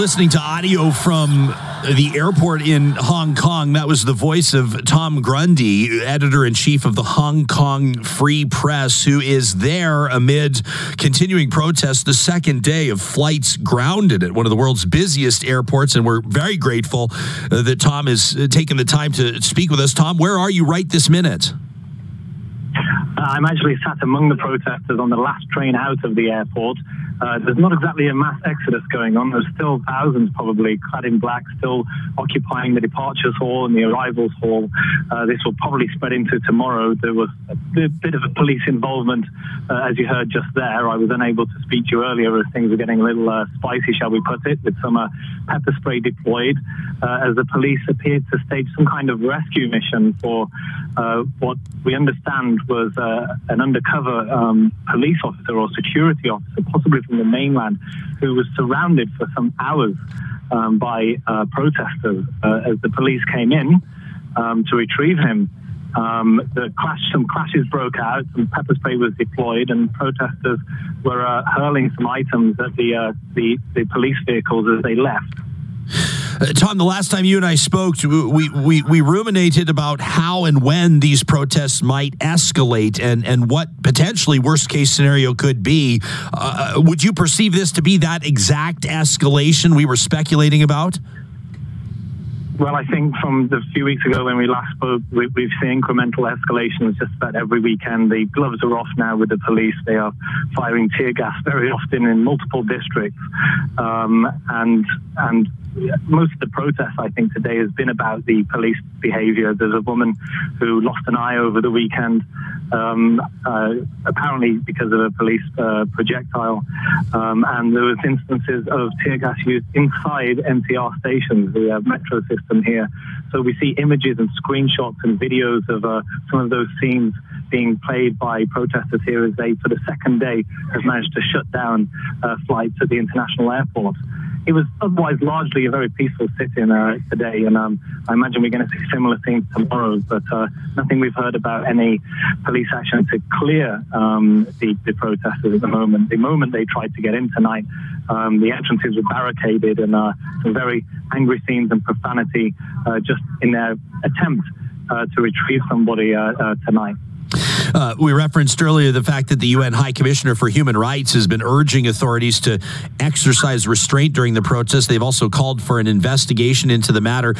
listening to audio from the airport in Hong Kong. That was the voice of Tom Grundy, editor-in-chief of the Hong Kong Free Press, who is there amid continuing protests, the second day of flights grounded at one of the world's busiest airports. And we're very grateful that Tom has taken the time to speak with us. Tom, where are you right this minute? I'm actually sat among the protesters on the last train out of the airport. There's not exactly a mass exodus going on. There's still thousands probably clad in black still occupying the departures hall and the arrivals hall. This will probably spread into tomorrow. There was a bit of a police involvement, as you heard just there. I was unable to speak to you earlier as things were getting a little spicy, shall we put it, with some pepper spray deployed as the police appeared to stage some kind of rescue mission for what we understand was an undercover police officer or security officer, possibly from the mainland, who was surrounded for some hours by protesters. As the police came in to retrieve him, some clashes broke out, some pepper spray was deployed, and protesters were hurling some items at the police vehicles as they left. Tom, the last time you and I spoke, we ruminated about how and when these protests might escalate and what potentially worst case scenario could be. Would you perceive this to be that exact escalation we were speculating about? Well, I think from the few weeks ago when we last spoke, we've seen incremental escalations just about every weekend. The gloves are off now with the police. They are firing tear gas very often in multiple districts. And most of the protests, I think, today has been about the police behavior. There's a woman who lost an eye over the weekend, apparently because of a police projectile. And there was instances of tear gas used inside MTR stations, the metro system here. So we see images and screenshots and videos of some of those scenes being played by protesters here as they, for the second day, have managed to shut down flights at the international airport. It was otherwise largely a very peaceful sit-in today, and I imagine we're going to see similar things tomorrow, but nothing we've heard about any police action to clear the protesters at the moment. The moment they tried to get in tonight, the entrances were barricaded, and some very angry scenes and profanity just in their attempt to retrieve somebody tonight. We referenced earlier the fact that the UN High Commissioner for Human Rights has been urging authorities to exercise restraint during the protests. They've also called for an investigation into the matter.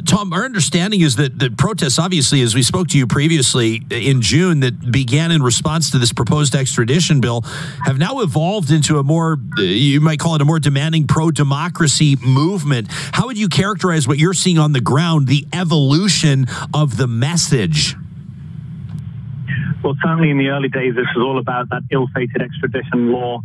Tom, our understanding is that the protests, obviously, as we spoke to you previously in June, that began in response to this proposed extradition bill, have now evolved into a more, you might call it a more demanding pro-democracy movement. How would you characterize what you're seeing on the ground, the evolution of the message? Well, certainly in the early days, this was all about that ill-fated extradition law,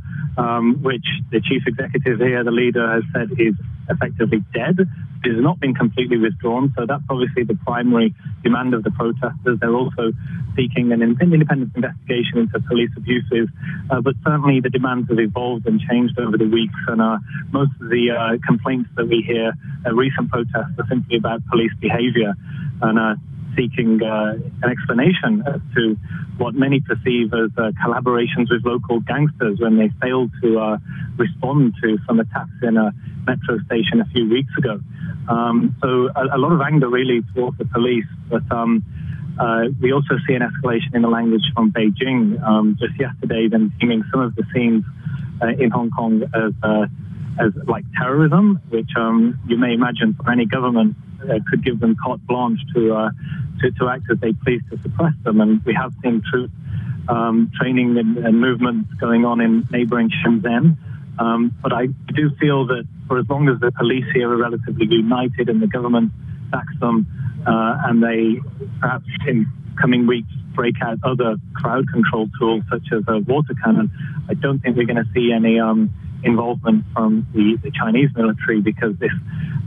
which the chief executive here, the leader, has said is effectively dead. It has not been completely withdrawn, so that's obviously the primary demand of the protesters. They're also seeking an independent investigation into police abuses, but certainly the demands have evolved and changed over the weeks, and most of the complaints that we hear at recent protests are simply about police behavior and seeking an explanation as to what many perceive as collaborations with local gangsters when they failed to respond to some attacks in a metro station a few weeks ago. So a lot of anger really towards the police, but we also see an escalation in the language from Beijing. Just yesterday, them deeming some of the scenes in Hong Kong as like terrorism, which you may imagine for any government could give them carte blanche to act as they please to suppress them. And we have seen troop training and movements going on in neighboring Shenzhen. But I do feel that for as long as the police here are relatively united and the government backs them, and they perhaps in coming weeks break out other crowd control tools such as a water cannon, I don't think we're going to see any involvement from the Chinese military, because this,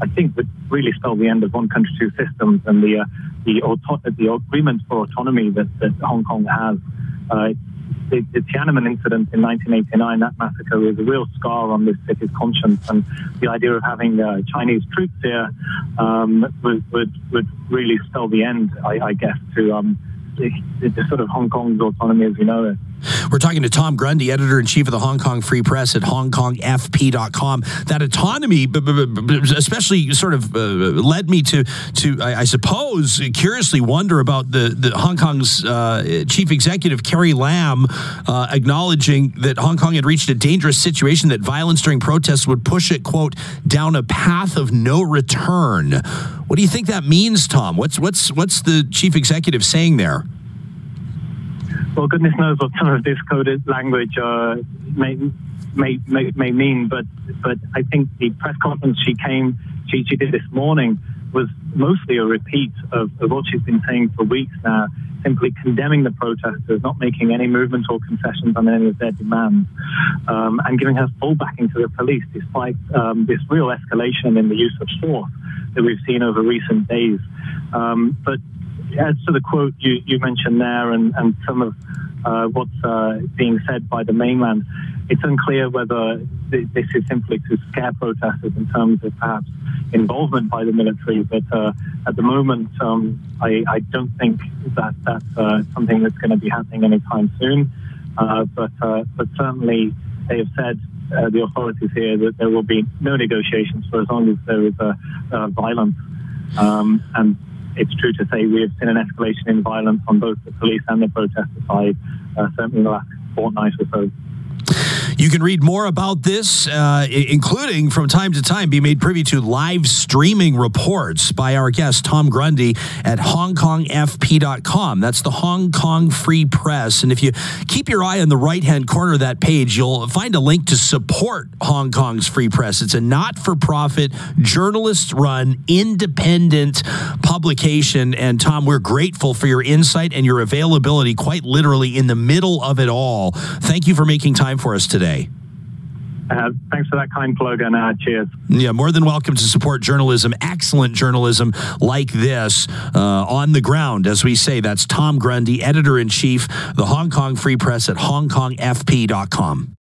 I think, would really spell the end of one country, two systems, and the agreement for autonomy that Hong Kong has. The Tiananmen incident in 1989, that massacre, was a real scar on this city's conscience, and the idea of having Chinese troops here would really spell the end, I guess, to the sort of Hong Kong's autonomy as we know it. We're talking to Tom Grundy, editor-in-chief of the Hong Kong Free Press at hongkongfp.com. That autonomy, especially sort of led me to I suppose, curiously wonder about the Hong Kong's chief executive, Carrie Lam, acknowledging that Hong Kong had reached a dangerous situation, that violence during protests would push it, quote, down a path of no return. What do you think that means, Tom? What's the chief executive saying there? Well, goodness knows what some of this coded language may mean, but I think the press conference she did this morning was mostly a repeat of what she's been saying for weeks now, simply condemning the protesters, not making any movement or concessions on any of their demands, and giving her full backing to the police, despite this real escalation in the use of force that we've seen over recent days. But as to the quote you mentioned there and some of what's being said by the mainland, it's unclear whether this is simply to scare protesters in terms of perhaps involvement by the military. But at the moment, I don't think that's something that's going to be happening anytime soon. But certainly they have said, the authorities here, that there will be no negotiations for as long as there is violence. And it's true to say we have seen an escalation in violence on both the police and the protester side, certainly in the last fortnight or so. You can read more about this, including from time to time be made privy to live streaming reports by our guest, Tom Grundy, at hongkongfp.com. That's the Hong Kong Free Press. And if you keep your eye on the right-hand corner of that page, you'll find a link to support Hong Kong's Free Press. It's a not-for-profit, journalist-run, independent publication. And Tom, we're grateful for your insight and your availability, quite literally in the middle of it all. Thank you for making time for us today. Thanks for that kind plug, and cheers. Yeah, more than welcome to support journalism, excellent journalism like this on the ground, as we say. That's Tom Grundy, editor-in-chief, the Hong Kong Free Press at hongkongfp.com.